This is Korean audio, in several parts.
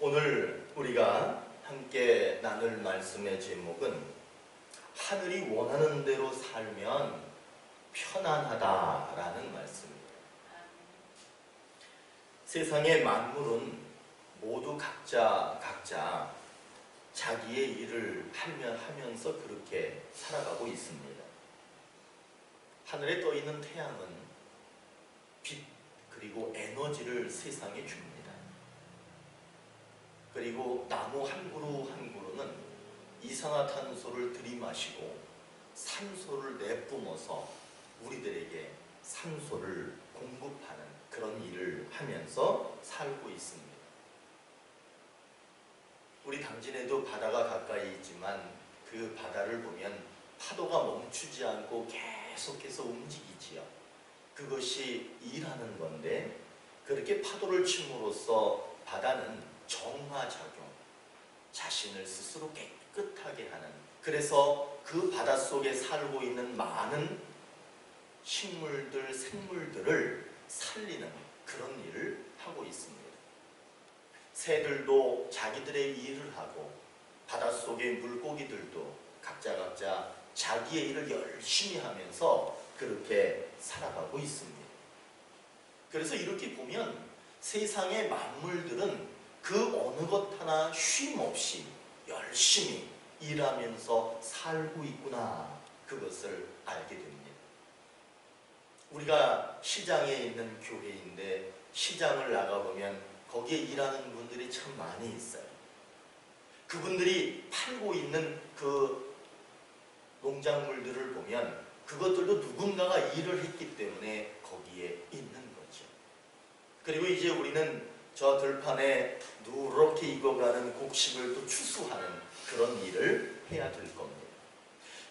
오늘 우리가 함께 나눌 말씀의 제목은 하늘이 원하는 대로 살면 편안하다라는 말씀입니다. 세상의 만물은 모두 각자 자기의 일을 하면서 그렇게 살아가고 있습니다. 하늘에 떠 있는 태양은 빛 그리고 에너지를 세상에 줍니다. 그리고 나무 한 그루 한 그루는 이산화탄소를 들이마시고 산소를 내뿜어서 우리들에게 산소를 공급하는 그런 일을 하면서 살고 있습니다. 우리 당진에도 바다가 가까이 있지만 그 바다를 보면 파도가 멈추지 않고 계속해서 움직이지요. 그것이 일하는 건데, 그렇게 파도를 침으로써 바다는 정화작용, 자신을 스스로 깨끗하게 하는, 그래서 그 바닷속에 살고 있는 많은 식물들, 생물들을 살리는 그런 일을 하고 있습니다. 새들도 자기들의 일을 하고 바닷속의 물고기들도 각자 자기의 일을 열심히 하면서 그렇게 살아가고 있습니다. 그래서 이렇게 보면 세상의 만물들은 그 어느 것 하나 쉼 없이 열심히 일하면서 살고 있구나, 그것을 알게 됩니다. 우리가 시장에 있는 교회인데 시장을 나가보면 거기에 일하는 분들이 참 많이 있어요. 그분들이 팔고 있는 그 농작물들을 보면 그것들도 누군가가 일을 했기 때문에 거기에 있는 거죠. 그리고 이제 우리는 저 들판에 누렇게 익어가는 곡식을 또 추수하는 그런 일을 해야 될 겁니다.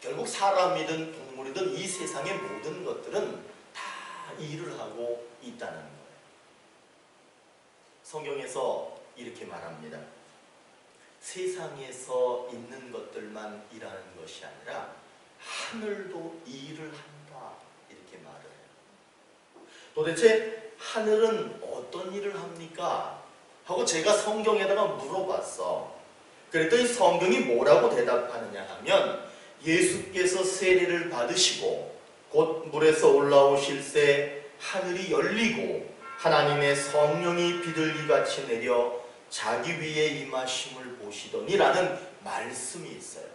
결국 사람이든 동물이든 이 세상의 모든 것들은 다 일을 하고 있다는 거예요. 성경에서 이렇게 말합니다. 세상에서 있는 것들만 일하는 것이 아니라 하늘도 일을 한다, 이렇게 말을 해요. 도대체 하늘은 어떤 일을 합니까? 하고 제가 성경에다가 물어봤어. 그랬더니 성경이 뭐라고 대답하느냐 하면, 예수께서 세례를 받으시고 곧 물에서 올라오실 새 하늘이 열리고 하나님의 성령이 비둘기같이 내려 자기 위에 임하심을 보시더니라는 말씀이 있어요.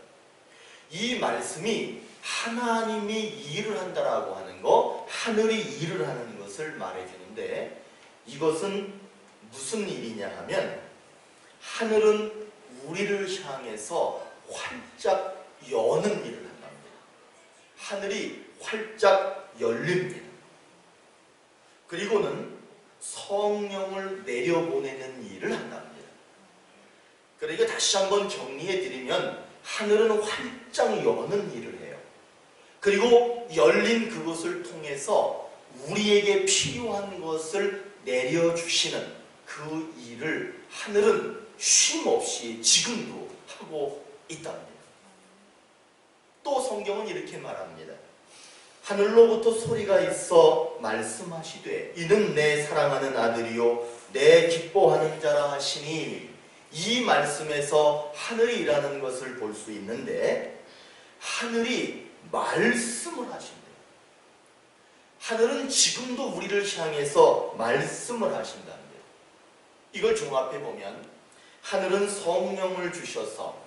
이 말씀이 하나님이 일을 한다라고 하는 거, 하늘이 일을 하는 것을 말해주는데, 이것은 무슨 일이냐 하면, 하늘은 우리를 향해서 활짝 여는 일을 한답니다. 하늘이 활짝 열립니다. 그리고는 성령을 내려보내는 일을 한답니다. 그러니까 다시 한번 정리해 드리면, 하늘은 활짝 여는 일을 해요. 그리고 열린 그것을 통해서 우리에게 필요한 것을 내려주시는 그 일을 하늘은 쉼 없이 지금도 하고 있답니다. 또 성경은 이렇게 말합니다. 하늘로부터 소리가 있어 말씀하시되 이는 내 사랑하는 아들이요 내 기뻐하는 자라 하시니, 이 말씀에서 하늘이 일하는 것을 볼 수 있는데, 하늘이 말씀을 하신대요. 하늘은 지금도 우리를 향해서 말씀을 하신답니다. 이걸 종합해 보면, 하늘은 성령을 주셔서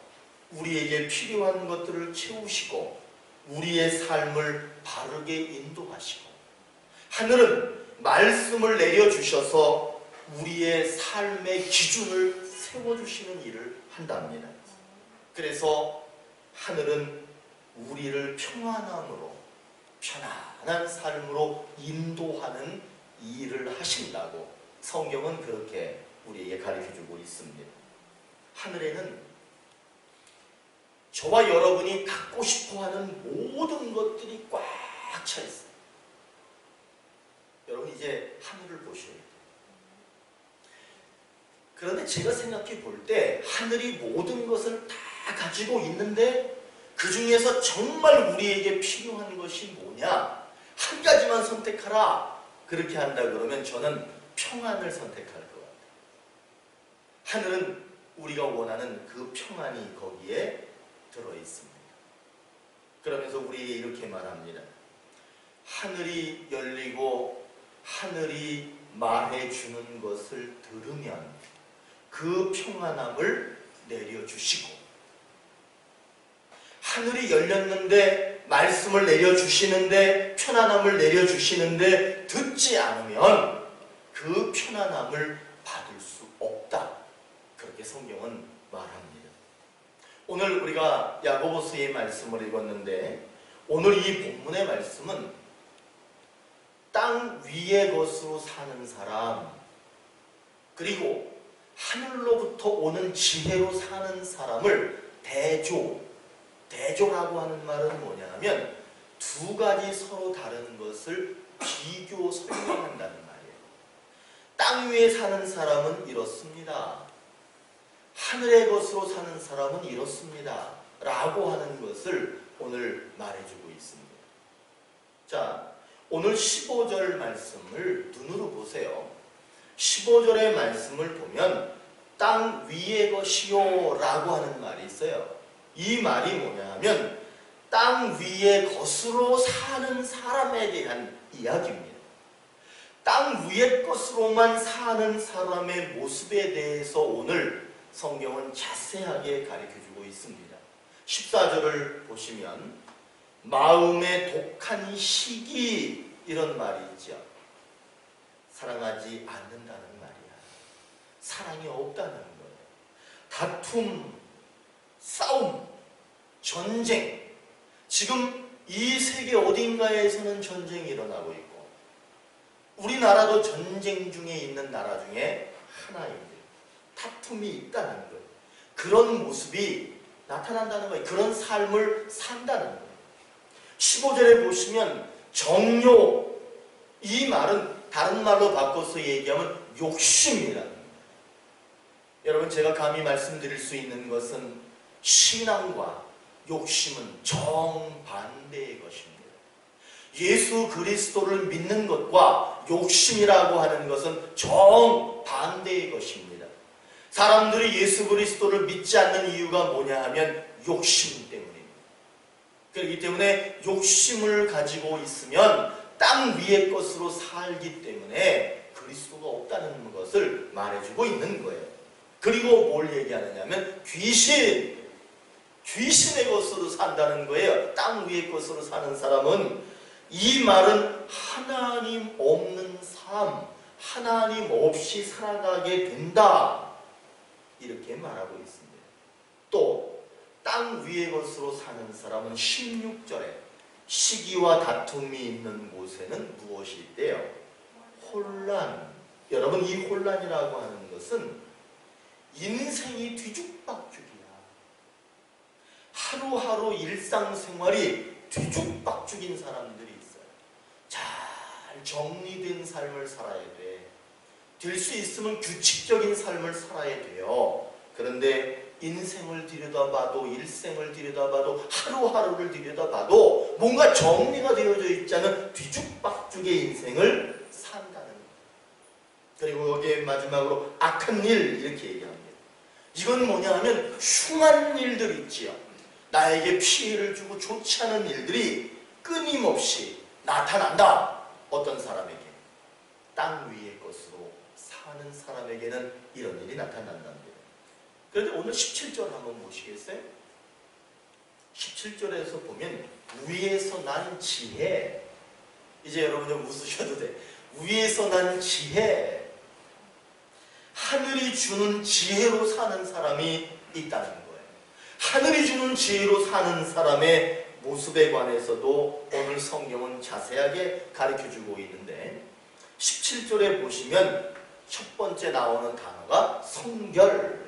우리에게 필요한 것들을 채우시고 우리의 삶을 바르게 인도하시고, 하늘은 말씀을 내려주셔서 우리의 삶의 기준을 세워주시는 일을 한답니다. 그래서 하늘은 우리를 평안함으로, 편안한 삶으로 인도하는 일을 하신다고 성경은 그렇게 우리에게 가르쳐주고 있습니다. 하늘에는 저와 여러분이 갖고 싶어하는 모든 것들이 꽉 차 있어요. 여러분 이제 하늘을 보셔야 돼요. 그런데 제가 생각해 볼 때 하늘이 모든 것을 다 가지고 있는데 그 중에서 정말 우리에게 필요한 것이 뭐냐? 한 가지만 선택하라. 그렇게 한다 그러면 저는 평안을 선택할 것 같아요. 하늘은 우리가 원하는 그 평안이 거기에 들어 있습니다. 그러면서 우리에게 이렇게 말합니다. 하늘이 열리고 하늘이 말해주는 것을 들으면 그 평안함을 내려주시고, 하늘이 열렸는데 말씀을 내려주시는데 편안함을 내려주시는데 듣지 않으면 그 편안함을 받을 수 없다. 그렇게 성경은 말합니다. 오늘 우리가 야고보서의 말씀을 읽었는데, 오늘 이 본문의 말씀은 땅 위의 것으로 사는 사람, 그리고 하늘로부터 오는 지혜로 사는 사람을 대조라고 하는 말은 뭐냐 하면 두 가지 서로 다른 것을 비교 설명한다는 말이에요. 땅 위에 사는 사람은 이렇습니다. 하늘의 것으로 사는 사람은 이렇습니다. 라고 하는 것을 오늘 말해주고 있습니다. 자, 오늘 15절 말씀을 눈으로 보세요. 15절의 말씀을 보면 땅 위의 것이요 라고 하는 말이 있어요. 이 말이 뭐냐 하면 땅 위의 것으로 사는 사람에 대한 이야기입니다. 땅 위의 것으로만 사는 사람의 모습에 대해서 오늘 성경은 자세하게 가르쳐주고 있습니다. 14절을 보시면 마음에 독한 시기, 이런 말이 있죠. 사랑하지 않는다는 말이야. 사랑이 없다는 거예요. 다툼, 싸움, 전쟁. 지금 이 세계 어딘가에서는 전쟁이 일어나고 있고, 우리나라도 전쟁 중에 있는 나라 중에 하나입니다. 다툼이 있다는 거예요. 그런 모습이 나타난다는 거예요. 그런 삶을 산다는 거예요. 15절에 보시면 정욕, 이 말은 다른 말로 바꿔서 얘기하면 욕심이라는 거예요. 여러분, 제가 감히 말씀드릴 수 있는 것은 신앙과 욕심은 정반대의 것입니다. 예수 그리스도를 믿는 것과 욕심이라고 하는 것은 정반대의 것입니다. 사람들이 예수 그리스도를 믿지 않는 이유가 뭐냐 하면 욕심 때문입니다. 그렇기 때문에 욕심을 가지고 있으면 땅 위의 것으로 살기 때문에 그리스도가 없다는 것을 말해주고 있는 거예요. 그리고 뭘 얘기하느냐면 귀신의 것으로 산다는 거예요. 땅 위의 것으로 사는 사람은, 이 말은 하나님 없는 삶, 하나님 없이 살아가게 된다, 이렇게 말하고 있습니다. 또 땅 위의 것으로 사는 사람은 16절에 시기와 다툼이 있는 곳에는 무엇이 있대요? 혼란. 여러분, 이 혼란이라고 하는 것은 인생이 뒤죽박죽이야. 하루하루 일상생활이 뒤죽박죽인 사람들이 있어요. 잘 정리된 삶을 살아야 돼. 될 수 있으면 규칙적인 삶을 살아야 돼요. 그런데 인생을 들여다봐도, 일생을 들여다봐도, 하루하루를 들여다봐도 뭔가 정리가 되어져 있지 않은 뒤죽박죽의 인생을 산다는 거예요. 그리고 여기에 마지막으로 악한 일, 이렇게 얘기합니다. 이건 뭐냐 하면 흉한 일들 있지요. 나에게 피해를 주고 좋지 않은 일들이 끊임없이 나타난다. 어떤 사람에게? 땅 위의 것으로 사는 사람에게는 이런 일이 나타난답니다. 그런데 오늘 17절 한번 보시겠어요? 17절에서 보면 위에서 난 지혜. 이제 여러분 좀 웃으셔도 돼. 위에서 난 지혜. 하늘이 주는 지혜로 사는 사람이 있다는 거예요. 하늘이 주는 지혜로 사는 사람의 모습에 관해서도 오늘 성경은 자세하게 가르쳐주고 있는데, 17절에 보시면 첫 번째 나오는 단어가 성결,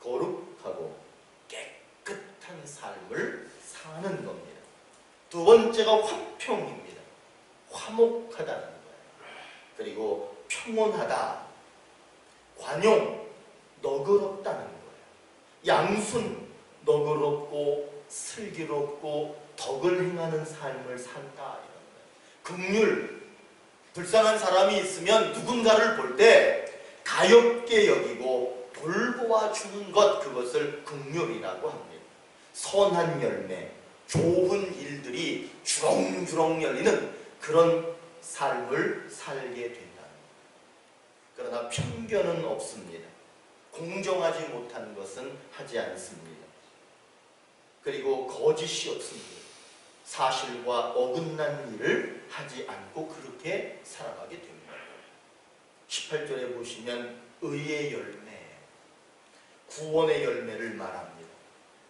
거룩하고 깨끗한 삶을 사는 겁니다. 두 번째가 화평입니다. 화목하다는 거예요. 그리고 평온하다, 관용, 너그럽다는 거예요. 양순, 너그럽고 슬기롭고 덕을 행하는 삶을 산다, 이런 거예요. 긍휼, 불쌍한 사람이 있으면 누군가를 볼 때 가엾게 여기고 돌보아 주는 것, 그것을 긍휼이라고 합니다. 선한 열매, 좋은 일들이 주렁주렁 열리는 그런 삶을 살게 된다. 그러나 편견은 없습니다. 공정하지 못한 것은 하지 않습니다. 그리고 거짓이 없습니다. 사실과 어긋난 일을 하지 않고 그렇게 살아가게 됩니다. 18절에 보시면 의의 열매, 구원의 열매를 말합니다.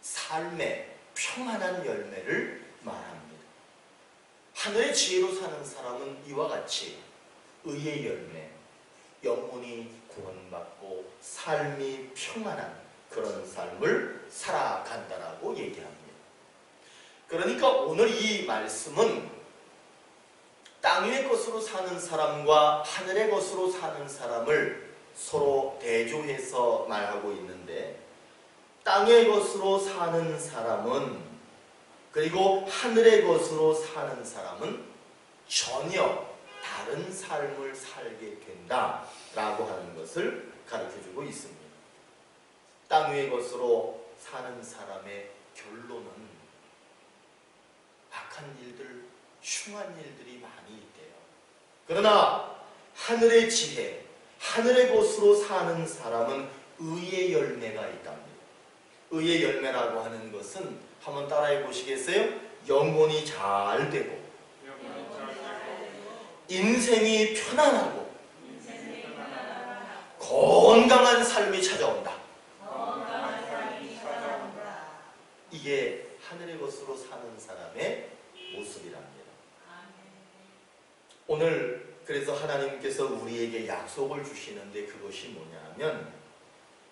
삶의 평안한 열매를 말합니다. 하늘의 지혜로 사는 사람은 이와 같이 의의 열매, 영혼이 구원받고 삶이 평안한 그런 삶을 살아간다라고 얘기합니다. 그러니까 오늘 이 말씀은 땅 위의 것으로 사는 사람과 하늘의 것으로 사는 사람을 서로 대조해서 말하고 있는데, 땅의 것으로 사는 사람은, 그리고 하늘의 것으로 사는 사람은 전혀 다른 삶을 살게 된다라고 하는 것을 가르쳐주고 있습니다. 땅 위의 것으로 사는 사람의 결론은 악한 일들, 흉한 일들이 많이 있대요. 그러나 하늘의 지혜, 하늘의 것으로 사는 사람은 의의 열매가 있답니다. 의의 열매라고 하는 것은 한번 따라해 보시겠어요? 영혼이 잘 되고, 인생이 편안하고, 건강한 삶이 찾아온다. 이게 하늘의 것으로 사는 사람의 모습이랍니다. 오늘 그래서 하나님께서 우리에게 약속을 주시는데 그것이 뭐냐면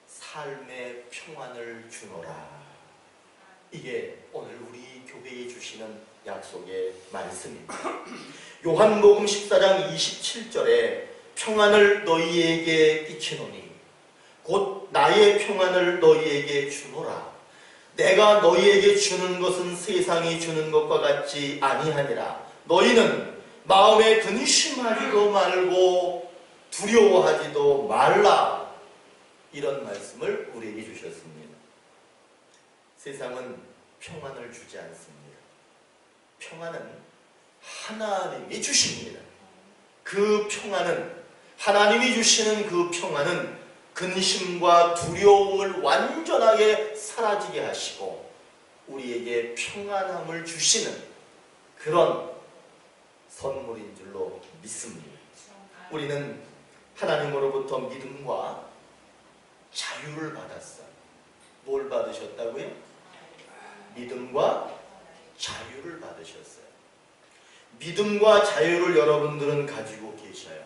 삶의 평안을 주노라. 이게 오늘 우리 교회에 주시는 약속의 말씀입니다. 요한복음 14장 27절에 평안을 너희에게 끼치노니 곧 나의 평안을 너희에게 주노라. 내가 너희에게 주는 것은 세상이 주는 것과 같지 아니하니라. 너희는 마음에 근심하지도 말고 두려워하지도 말라. 이런 말씀을 우리에게 주셨습니다. 세상은 평안을 주지 않습니다. 평안은 하나님이 주십니다. 그 평안은, 하나님이 주시는 그 평안은 근심과 두려움을 완전하게 사라지게 하시고 우리에게 평안함을 주시는 그런 선물인 줄로 믿습니다. 우리는 하나님으로부터 믿음과 자유를 받았어요. 뭘 받으셨다고요? 믿음과 자유를 받으셨어요. 믿음과 자유를 여러분들은 가지고 계셔요.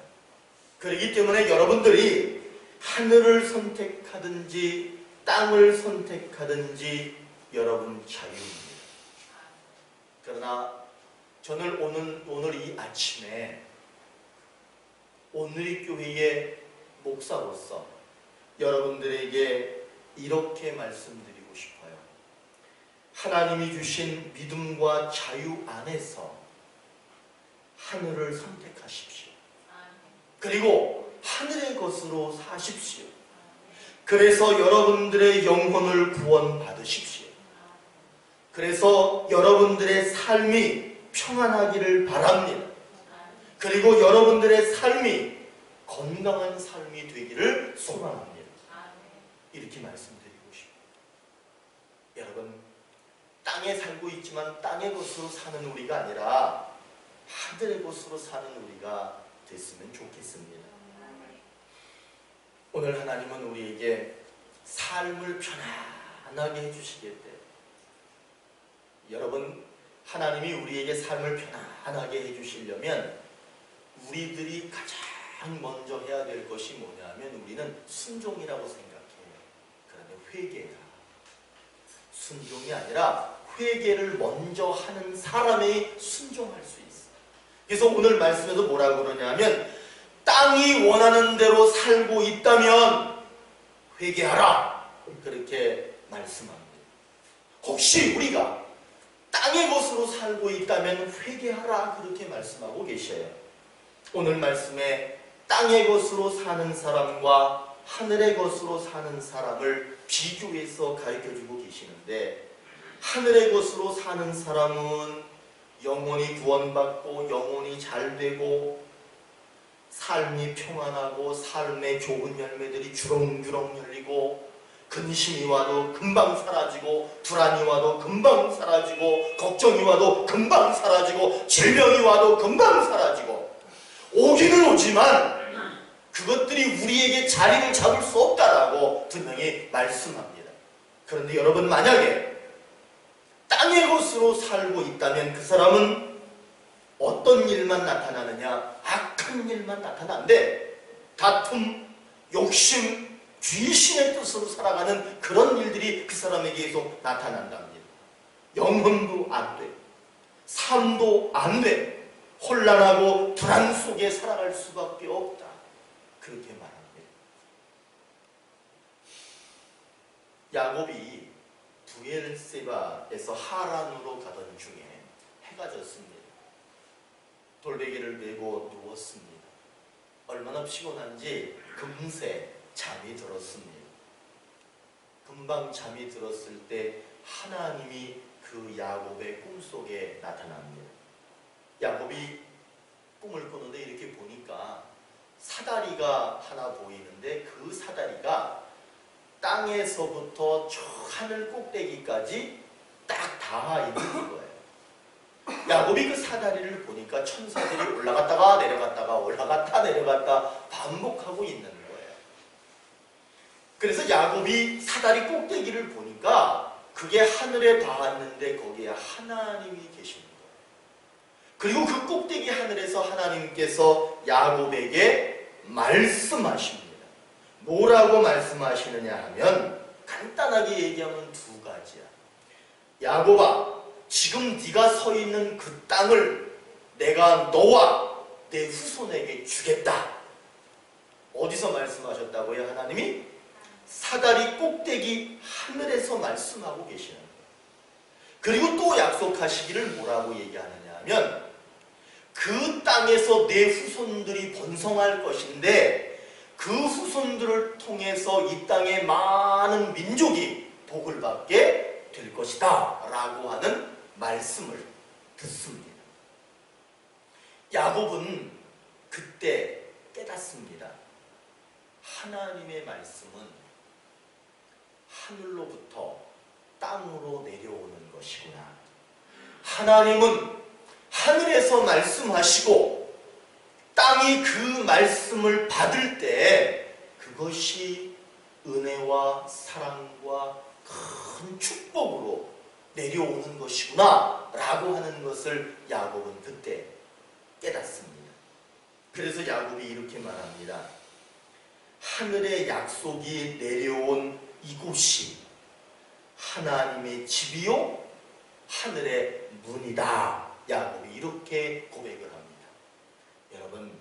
그렇기 때문에 여러분들이 하늘을 선택하든지 땅을 선택하든지 여러분 자유입니다. 그러나 저는 오늘 이 아침에 오늘의 교회의 목사로서 여러분들에게 이렇게 말씀드리고 싶어요. 하나님이 주신 믿음과 자유 안에서 하늘을 선택하십시오. 그리고 하늘의 것으로 사십시오. 그래서 여러분들의 영혼을 구원받으십시오. 그래서 여러분들의 삶이 평안하기를 바랍니다. 그리고 여러분들의 삶이 건강한 삶이 되기를 소망합니다. 이렇게 말씀드리고 싶어요. 여러분, 땅에 살고 있지만 땅의 것으로 사는 우리가 아니라 하늘의 것으로 사는 우리가 됐으면 좋겠습니다. 오늘 하나님은 우리에게 삶을 편안하게 해주시겠대요. 여러분, 하나님이 우리에게 삶을 편안하게 해주시려면 우리들이 가장 먼저 해야 될 것이 뭐냐면 우리는 순종이라고 생각해요. 그러면 회개라. 순종이 아니라 회개를 먼저 하는 사람이 순종할 수 있어요. 그래서 오늘 말씀에서 뭐라고 그러냐면 땅이 원하는 대로 살고 있다면 회개하라. 그렇게 말씀합니다. 혹시 우리가 땅의 것으로 살고 있다면 회개하라. 그렇게 말씀하고 계셔요. 오늘 말씀에 땅의 것으로 사는 사람과 하늘의 것으로 사는 사람을 비교해서 가르쳐주고 계시는데, 하늘의 것으로 사는 사람은 영혼이 구원받고 영혼이 잘되고 삶이 평안하고 삶의 좋은 열매들이 주렁주렁 열리고 근심이 와도 금방 사라지고 불안이 와도 금방 사라지고 걱정이 와도 금방 사라지고 질병이 와도 금방 사라지고 오기는 오지만 그것들이 우리에게 자리를 잡을 수 없다라고 분명히 말씀합니다. 그런데 여러분, 만약에 땅의 것으로 살고 있다면 그 사람은 어떤 일만 나타나느냐? 악한 일만 나타나는데 다툼, 욕심, 귀신의 뜻으로 살아가는 그런 일들이 그 사람에게 계속 나타난답니다. 영혼도 안 돼, 삶도 안 돼, 혼란하고 불안 속에 살아갈 수밖에 없다, 그렇게 말합니다. 야곱이 부엘세바에서 하란으로 가던 중에 해가 졌습니다. 돌베개를 메고 누웠습니다. 얼마나 피곤한지 금세 잠이 들었습니다. 금방 잠이 들었을 때 하나님이 그 야곱의 꿈속에 나타납니다. 야곱이 꿈을 꾸는데 이렇게 보니까 사다리가 하나 보이는데 그 사다리가 땅에서부터 저 하늘 꼭대기까지 딱 닿아 있는 거예요. 야곱이 그 사다리를 보니까 천사들이 올라갔다가 내려갔다가 올라갔다 내려갔다 반복하고 있는 거예요. 그래서 야곱이 사다리 꼭대기를 보니까 그게 하늘에 닿았는데 거기에 하나님이 계신 거예요. 그리고 그 꼭대기 하늘에서 하나님께서 야곱에게 말씀하십니다. 뭐라고 말씀하시느냐 하면 간단하게 얘기하면 두 가지야. 야곱아, 지금 네가 서 있는 그 땅을 내가 너와 내 후손에게 주겠다. 어디서 말씀하셨다고요? 하나님이 사다리 꼭대기 하늘에서 말씀하고 계시는 거예요. 그리고 또 약속하시기를 뭐라고 얘기하느냐 하면 그 땅에서 내 후손들이 번성할 것인데 그 후손들을 통해서 이 땅의 많은 민족이 복을 받게 될 것이다 라고 하는 말씀을 듣습니다. 야곱은 그때 깨닫습니다. 하나님의 말씀은 하늘로부터 땅으로 내려오는 것이구나. 하나님은 하늘에서 말씀하시고 땅이 그 말씀을 받을 때 그것이 은혜와 사랑과 큰 축복으로 내려오는 것이구나 라고 하는 것을 야곱은 그때 깨닫습니다. 그래서 야곱이 이렇게 말합니다. 하늘의 약속이 내려온 이곳이 하나님의 집이요 하늘의 문이다. 야곱이 이렇게 고백을 합니다. 여러분,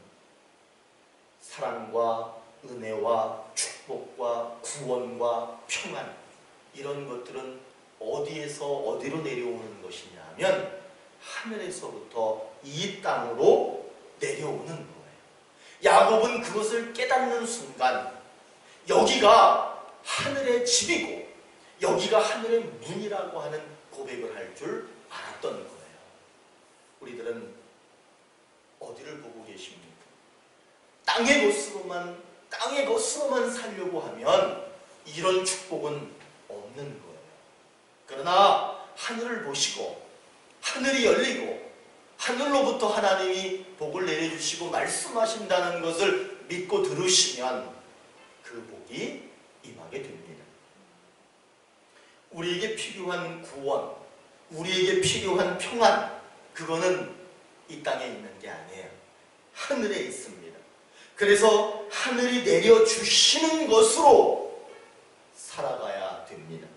사랑과 은혜와 축복과 구원과 평안, 이런 것들은 어디에서 어디로 내려오는 것이냐 하면 하늘에서부터 이 땅으로 내려오는 거예요. 야곱은 그것을 깨닫는 순간 여기가 하늘의 집이고 여기가 하늘의 문이라고 하는 고백을 할 줄 알았던 거예요. 우리들은 어디를 보고 계십니까? 땅의 것으로만 살려고 하면 이런 축복은 없는 거예요. 그러나 하늘을 보시고 하늘이 열리고 하늘로부터 하나님이 복을 내려주시고 말씀하신다는 것을 믿고 들으시면 그 복이 임하게 됩니다. 우리에게 필요한 구원, 우리에게 필요한 평안, 그거는 이 땅에 있는 게 아니에요. 하늘에 있습니다. 그래서 하늘이 내려주시는 것으로 살아가야 됩니다.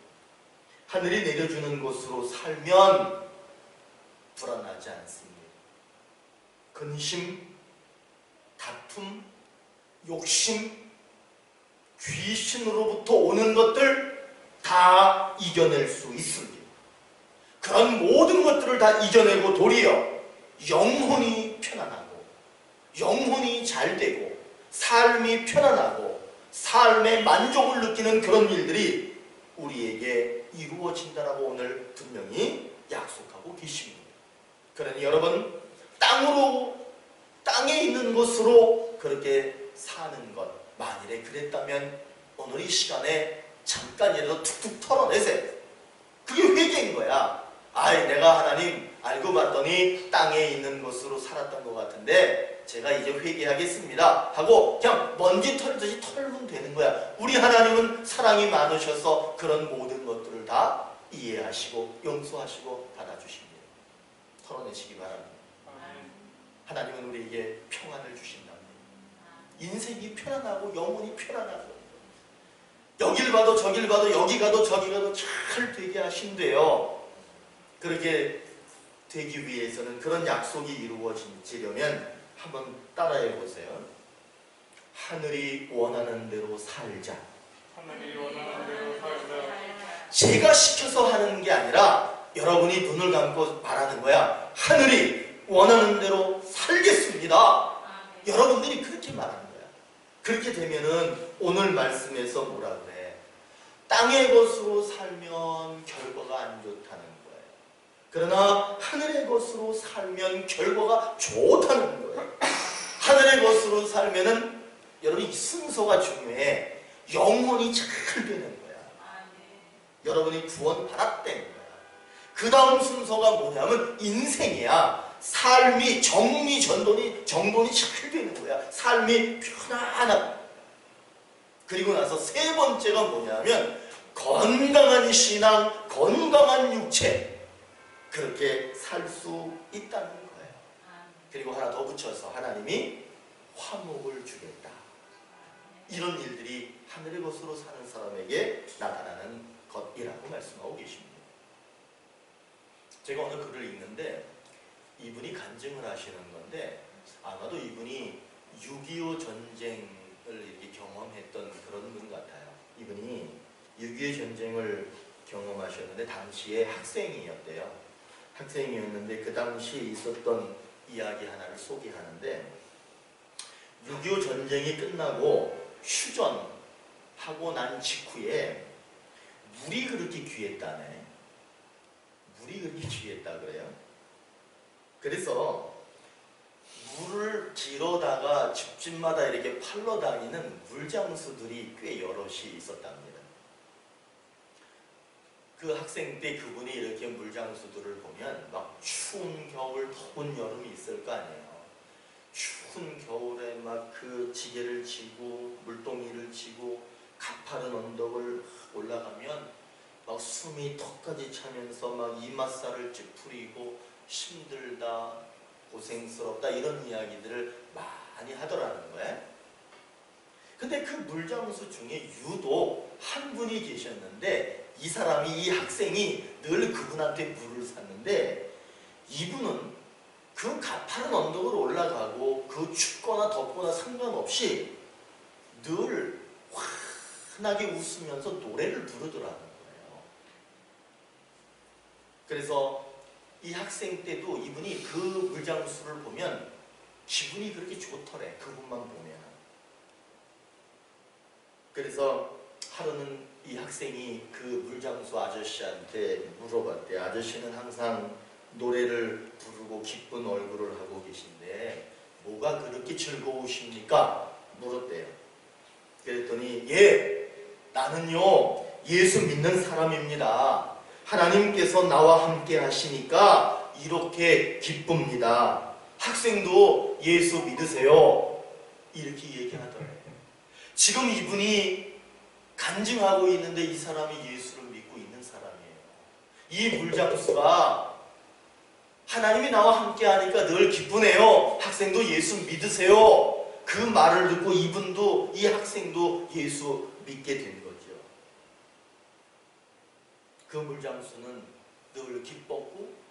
하늘이 내려주는 것으로 살면 불안하지 않습니다. 근심, 다툼, 욕심, 귀신으로부터 오는 것들 다 이겨낼 수 있습니다. 그런 모든 것들을 다 이겨내고 도리어 영혼이 편안하고 영혼이 잘되고 삶이 편안하고 삶의 만족을 느끼는 그런 일들이 우리에게 이루어진다라고 오늘 분명히 약속하고 계십니다. 그러니 여러분, 땅에 있는 것으로 그렇게 사는 것, 만일에 그랬다면 오늘 이 시간에 잠깐이라도 툭툭 털어내세요. 그게 회개인 거야. 아이, 내가 하나님 알고 봤더니 땅에 있는 것으로 살았던 것 같은데 제가 이제 회개하겠습니다 하고 그냥 먼지 털듯이 털면 되는 거야. 우리 하나님은 사랑이 많으셔서 그런 모든 것들을 다 이해하시고 용서하시고 받아주십니다. 털어내시기 바랍니다. 하나님은 우리에게 평안을 주신답니다. 인생이 편안하고 영혼이 편안하고 여길 봐도 저길 봐도 여기 가도 저기 가도 잘 되게 하신대요. 그렇게 되기 위해서는 그런 약속이 이루어지려면 한번 따라해 보세요. 하늘이 원하는 대로 살자. 하늘이 원하는 대로 살자. 제가 시켜서 하는 게 아니라 여러분이 눈을 감고 말하는 거야. 하늘이 원하는 대로 살겠습니다. 여러분들이 그렇게 말하는 거야. 그렇게 되면은 오늘 말씀에서 뭐라 그래? 땅의 것으로 살면 결과가 안 좋다는 거예요. 그러나 하늘의 것으로 살면 결과가 좋다는 거예요. 하늘의 것으로 살면은 여러분 이 순서가 중요해. 영혼이 잘 되는 거야. 여러분이 구원 받았다는 거야. 그 다음 순서가 뭐냐면 인생이야. 삶이 정돈이 잘 되는 거야. 삶이 편안하고. 그리고 나서 세 번째가 뭐냐면 건강한 신앙, 건강한 육체. 그렇게 살 수 있다는 거예요. 그리고 하나 더 붙여서 하나님이 화목을 주겠다. 이런 일들이 하늘의 것으로 사는 사람에게 나타나는 것이라고 말씀하고 계십니다. 제가 오늘 글을 읽는데 이분이 간증을 하시는 건데 아마도 이분이 6.25 전쟁을 이렇게 경험했던 그런 분 같아요. 이분이 6.25 전쟁을 경험하셨는데 당시에 학생이었대요. 학생이었는데 그 당시에 있었던 이야기 하나를 소개하는데 6.25 전쟁이 끝나고 휴전하고 난 직후에 물이 그렇게 귀했다네. 물이 그렇게 귀했다 그래요. 그래서 물을 길어다가 집집마다 이렇게 팔러 다니는 물장수들이 꽤 여럿이 있었답니다. 그 학생 때 그분이 이렇게 물장수들을 보면 막 추운 겨울, 더운 여름이 있을 거 아니에요. 추운 겨울에 막 그 지게를 지고 물동이를 지고 가파른 언덕을 올라가면 막 숨이 턱까지 차면서 막 이맛살을 찌푸리고 힘들다, 고생스럽다 이런 이야기들을 많이 하더라는 거예요. 근데 그 물장수 중에 유독 한 분이 계셨는데 이 사람이, 이 학생이 늘 그분한테 물을 샀는데 이분은 그 가파른 언덕을 올라가고 그 춥거나 덥거나 상관없이 늘 환하게 웃으면서 노래를 부르더라는 거예요. 그래서 이 학생 때도 이분이 그 물장수를 보면 기분이 그렇게 좋더래. 그분만 보면. 그래서 하루는 이 학생이 그 물장수 아저씨한테 물어봤대. 아저씨는 항상 노래를 부르고 기쁜 얼굴을 하고 계신데 뭐가 그렇게 즐거우십니까? 물었대요. 그랬더니 예, 나는요 예수 믿는 사람입니다. 하나님께서 나와 함께 하시니까 이렇게 기쁩니다. 학생도 예수 믿으세요. 이렇게 얘기하더래요. 지금 이분이 간증하고 있는데 이 사람이 예수를 믿고 있는 사람이에요. 이 물장수가 하나님이 나와 함께 하니까 늘 기쁘네요. 학생도 예수 믿으세요. 그 말을 듣고 이분도, 이 학생도 예수 믿게 된 거죠. 그 물장수는 늘 기뻤고